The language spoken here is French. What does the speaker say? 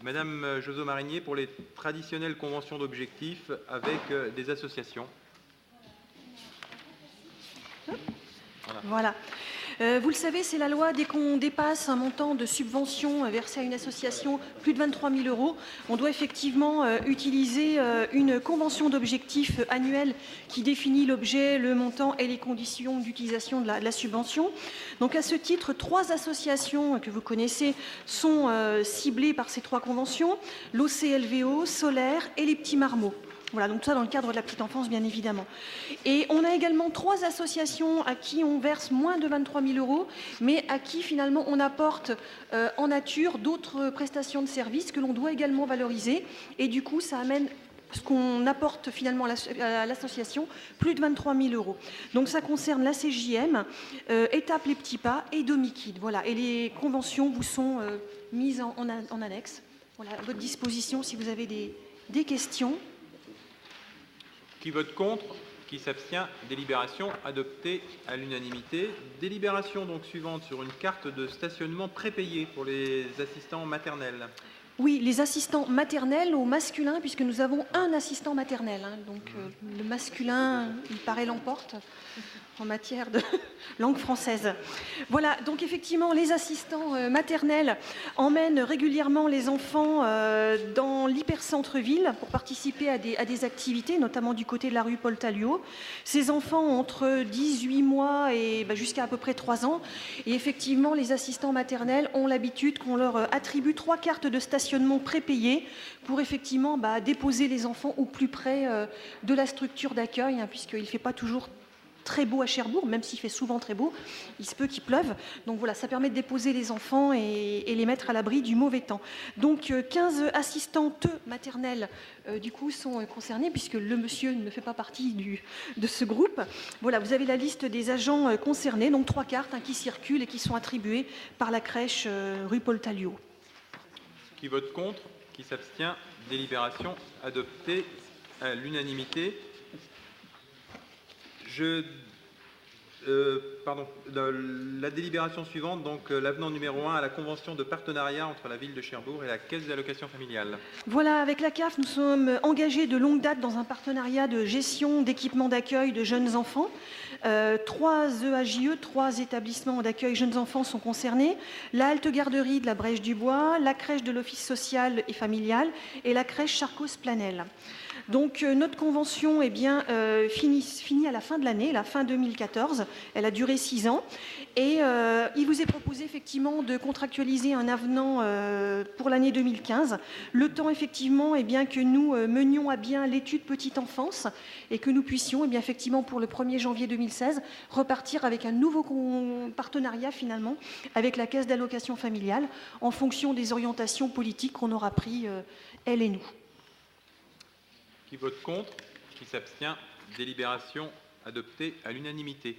Madame Joso Marinier, pour les traditionnelles conventions d'objectifs avec des associations. Voilà. Vous le savez, c'est la loi, dès qu'on dépasse un montant de subvention versé à une association, plus de 23 000 €, on doit effectivement utiliser une convention d'objectifs annuelle qui définit l'objet, le montant et les conditions d'utilisation de la subvention. Donc à ce titre, 3 associations que vous connaissez sont ciblées par ces 3 conventions, l'OCLVO, Solaire et les Petits Marmots. Voilà, donc tout ça dans le cadre de la petite enfance, bien évidemment. Et on a également 3 associations à qui on verse moins de 23 000 €, mais à qui finalement on apporte en nature d'autres prestations de services que l'on doit également valoriser. Et du coup, ça amène ce qu'on apporte finalement à l'association, plus de 23 000 €. Donc ça concerne la CJM, Étape Les Petits Pas et Domikid. Voilà, et les conventions vous sont mises en annexe. Voilà, à votre disposition si vous avez des questions. Qui vote contre? Qui s'abstient? Délibération adoptée à l'unanimité. Délibération donc suivante sur une carte de stationnement prépayée pour les assistants maternels. Oui, les assistants maternels au masculin, puisque nous avons un assistant maternel. Donc le masculin, il paraît l'emporte en matière de langue française. Voilà, donc effectivement, les assistants maternels emmènent régulièrement les enfants dans l'hypercentre-ville pour participer à des activités, notamment du côté de la rue Paul Talluot. Ces enfants ont entre 18 mois et jusqu'à à peu près 3 ans. Et effectivement, les assistants maternels ont l'habitude qu'on leur attribue 3 cartes de stationnement prépayées pour effectivement déposer les enfants au plus près de la structure d'accueil, puisqu'il ne fait pas toujours très beau à Cherbourg, même s'il fait souvent très beau, il se peut qu'il pleuve. Donc voilà, ça permet de déposer les enfants et les mettre à l'abri du mauvais temps. Donc 15 assistantes maternelles du coup sont concernées, puisque le monsieur ne fait pas partie de ce groupe. Voilà, vous avez la liste des agents concernés, donc 3 cartes qui circulent et qui sont attribuées par la crèche rue Paul Talluot. Qui vote contre? Qui s'abstient? Délibération adoptée à l'unanimité. La délibération suivante, donc l'avenant numéro 1 à la convention de partenariat entre la ville de Cherbourg et la caisse d'allocation familiale. Voilà, avec la CAF, nous sommes engagés de longue date dans un partenariat de gestion d'équipements d'accueil de jeunes enfants. 3 EAJE, 3 établissements d'accueil jeunes enfants sont concernés. La halte garderie de la Brèche du Bois, la crèche de l'Office social et familial et la crèche Charcos-Planel. Donc notre convention finit à la fin de l'année, la fin 2014. Elle a duré 6 ans. Et il vous est proposé effectivement de contractualiser un avenant pour l'année 2015. Le temps effectivement que nous menions à bien l'étude petite enfance et que nous puissions effectivement pour le 1er janvier 2016 repartir avec un nouveau partenariat finalement avec la caisse d'allocation familiale en fonction des orientations politiques qu'on aura pris elle et nous. Qui vote contre? Qui s'abstient? Délibération adoptée à l'unanimité.